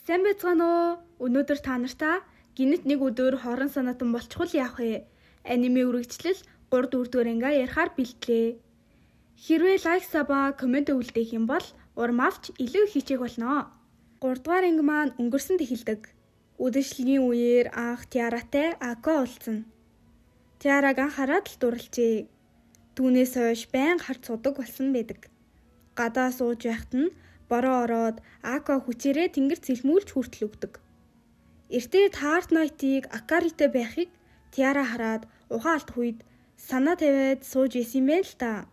Сайн байцгаана уу? Өнөөдөр та нартай гинэт нэг өдөр хорон санаатан болчихвол яах вэ? Аниме үргэлжлэл 3 4 ангаа ярихаар бэлтлээ. Хэрвээ лайк саба комент өвлдөх юм бол урмавч илүү хичээх болно. 3 дугаар анги маань өнгөрсөнд эхэлдэг. Үдэшлэгийн үеэр анх Тиаратай Ако уулзсан. Тиараг анхаарал л дурлжээ. Түүнээс хойш байн харц судаг болсон байдаг. Гадаа сууж байхад нь бороо ороод Ако хүчээрээ тэнгэр цэлмүүлж хүртэл өгдөг. Эртээ Heart Knight-ыг Акаритэй байхыг Тиара хараад ухаан алдах үед санаа тавиад сууж исэн юм байл та.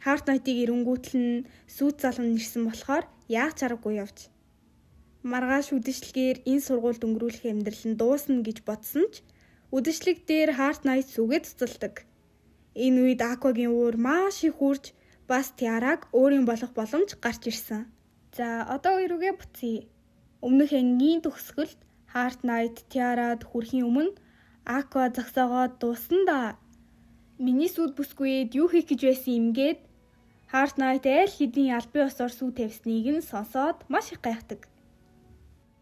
Heart Knight-ыг ирэнгүүтэл нь сүйт залан нэрсэн болохоор яах чаргагүй явж. Маргааш үдэшлэгээр энэ сургуульд өнгөрүүлэх амьдрал нь дуусна гэж бодсон ч үдэшлэг дээр Heart Knight сүгээд цуцалдаг. Энэ үед Акогийн уур маш их үрж бас Тиараг өөрийн болох боломж гарч ирсэн. За одоо өргөө буцъя. Өмнөх ангийн төгсгөлд Heart Knight Тиарад хүрэхийн өмнө Ако зогсоогоод дуусна да. Миний сүд бүсгүйд юу хийх гэж байсан юм гээд Heart Knight аль хэдийн албан ёсоор сүү тавьсныг нь сонсоод маш их гайхдаг.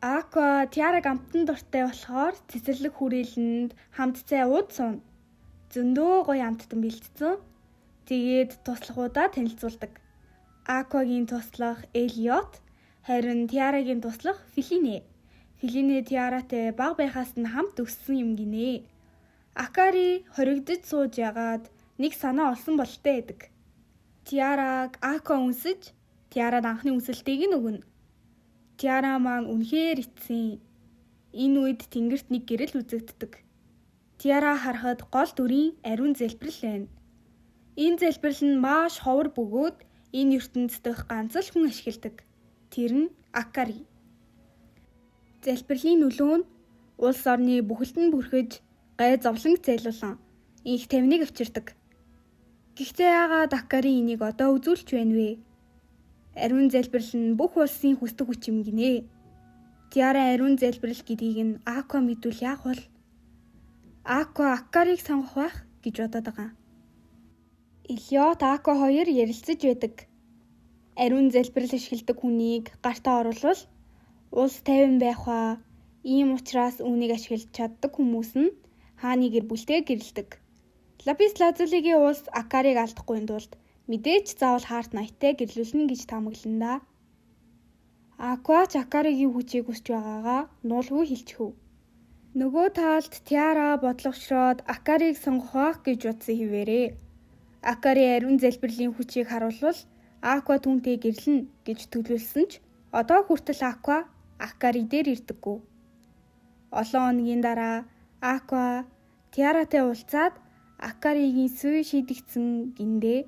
Ако Тиараг амтан дуртай болохоор цэцэрлэг хүрээлэнд хамт цай ууд сууна. Зөндөө гоё амттан бэлдсэн. Тэгээд туслахуудаа танилцуулдаг. Акогийн туслах Элиот, харин Тиарагийн туслах Филине. Филине Тиаратай баг байхаас нь хамт өссөн юм гинэ. Акари хоригдож сууж ягаад нэг санаа олсон болтой байдаг. Тиараг Ако үнсэж, Тиарад анхны үнсэлтийг нь өгнө. Тиара маань үнэхээр итсэн. Энэ үед тэнгэрт нэг гэрэл үзэгддэг. Тиара харахад гол дүрийн ариун залбирал байна. Энэ залбирал нь маш ховор бөгөөд энэ ертөнцийн дэх ганц л хүн ашигладаг. Тэр нь Акари. Залбирлын нөлөө нь улс орны бүхэлд нь бүрхэж гай зовлонг зайлуулан их тавныг авчирдаг. Гэхдээ яагаад Акари энийг одоо үзүүлж байна вэ? Ариун залбирал нь бүх улсын хүсдэг хүч юм гинэ. Тиара ариун залбирал гэдгийг нь Ако мэдвэл яах вэ? Ако Акариг сонгох байх гэж бодоод байгаа. Элиот Ако хоёр ярилцаж байдаг. Ариун залбирал ашигладаг хүнийг гартаа оруулвал улс тайван байх ба ийм учраас үүнийг ашиглаж чаддаг хүмүүс нь хааны гэр бүлтэй гэрэлдэг. Лапис Лазулигийн улс Акариг алдахгүй тулд мэдээч заавал Heart Knight-тэй гэрлүүлнэ гэж таамаглана да. Ако Акаригийн хүчийг хүсч байгаагаа нуулгүй хэлчихв. Нөгөө талд Тиара бодлогочроод Акариг сонгох байх гэж утсан хിവэрээ. Акари ариун залбирлын хүчийг харуулвал Ако түүнтэй гэрлэнэ гэж төлөвлөсөн ч одоо хүртэл Ако Акари дээр ирдэггүй. Олон хоногийн дараа Ако Тиаратай уулзаад Акаригийн сүй шийдэгдсэн гиндэ.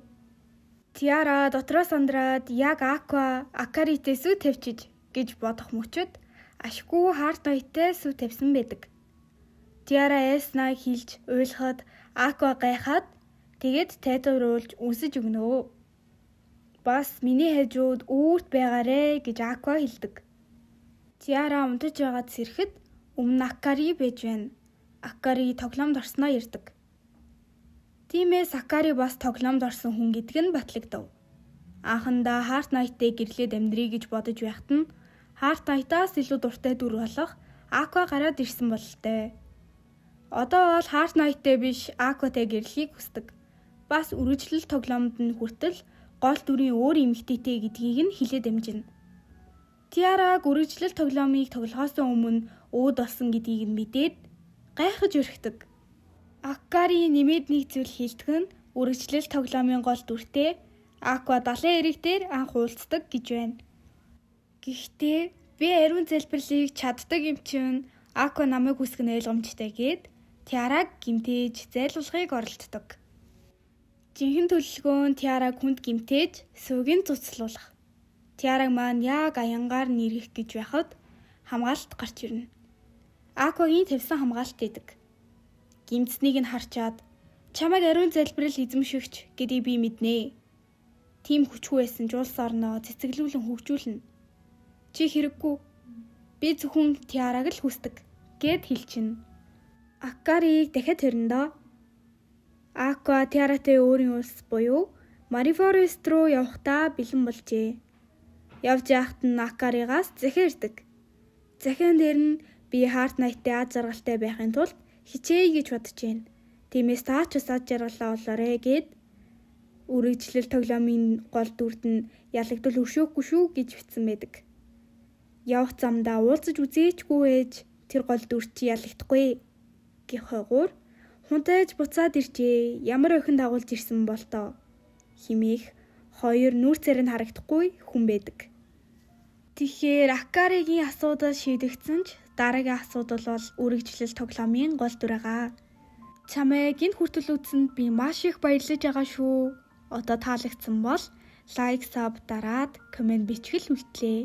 Тиара дотроо сандраад яг Ако Акаритэй сүү тавьчих гэж бодох мөчөд ашгүй Heart Knight-тэй сүү тавьсан байдаг. Тиара эснаа хилж уйлахад Ако гайхаад тэгээд тайтууруулж үнсэж өгнө. Бас миний хажууд үүрт байгаарэ гэж Ако хэлдэг. Тиара унтаж байгаад сэрэхэд өмнө Акари байж байна. Акари тоглоомд орсноо ярьдаг. Тиймээс Акари бас тоглоомд орсон хүн гэдэг нь батлагдав. Анхандаа Heart Knight-тэй гэрлээд амьдрий гэж бодож байхад нь Heart Knight-аас илүү дуртай дүр болох Ако гараад ирсэн бололтой. Одоо бол Heart Knight-тэй биш Акотэй гэрлэхийг хүсдэг. Бас үргэлжлэл тоглоомд нь хүртэл гол дүрийн өөр эмэгтэйтэй гэдгийг нь хэлээд амжина. Тиараг үргэлжлэл тоглоомыг тоглохоос өмнө өөд болсон гэдгийг нь мэдээд гайхаж өрхдөг. Акари нэмээд нэг зүйл хэлдэг нь үргэлжлэл тоглоомын гол дүртэй Ако 70 эрэг дээр анх уулздаг гэж байна. Гэхдээ би ариун залбирлыг чаддаг юм чинь Ако намайг хүсэх нь ойлгомжтой гээд Тиараг гимтээж зайлуулахыг оролддог. Жинхэнэ төлөвлөгөө нь Тиараг хүнд гимтээж сүүгийн цуцлуулах. Тиараг маань яг аянгаар нэргэх гэж байхад хамгаалалт гарч ирнэ. Акогийн тавьсан хамгаалалт гэдэг. Гимтснийг нь харчаад чамайг ариун залбирал эзэмшигч гэдгийг би мэднэ. Тим хүчгүй байсан ч улс орноо цэцэглүүлэн хөгжүүлнэ. Чи хэрэггүй. Би зөвхөн Тиараг л хүсдэг гэд хэлчихнэ. Акариг дахиад төрөндөө. Ако Тиаратай өөрийн улс буюу Марифорест руу явахдаа бэлэн болжээ. Явж яхад нь Акаригаас захиардаг. Захиан дээр нь би харт найттай аз жаргалтай байхын тулд хичээе гэж бодож байна. Тиймээс та ч бас аз жаргалаа олоорой гэд үргэлжлэл тоглоомын гол дүрд нь ялагдвал өршөөхгүй шүү гэж бичсэн байдаг. Явах замдаа уулзаж үзээчгүй ээж тэр гол дүрт чи ялагдахгүй гэх хойгуур хунтайж буцаад иржээ. Ямар охин дагуулж ирсэн бол тоо химээх хоёр нүүрцээр нь харагдахгүй хүн байдаг. Тэгэхээр Акаригийн асуудал шийдэгдсэн ч дараагийн асуудал бол үргэлжлэл тоглоомын гол дүр байгаа. Чамайг энэ хүртэл үзсэнд би маш их баярлаж байгаа шүү. Одоо таалагдсан бол лайк, саб дараад комент бичихэл үлдлээ.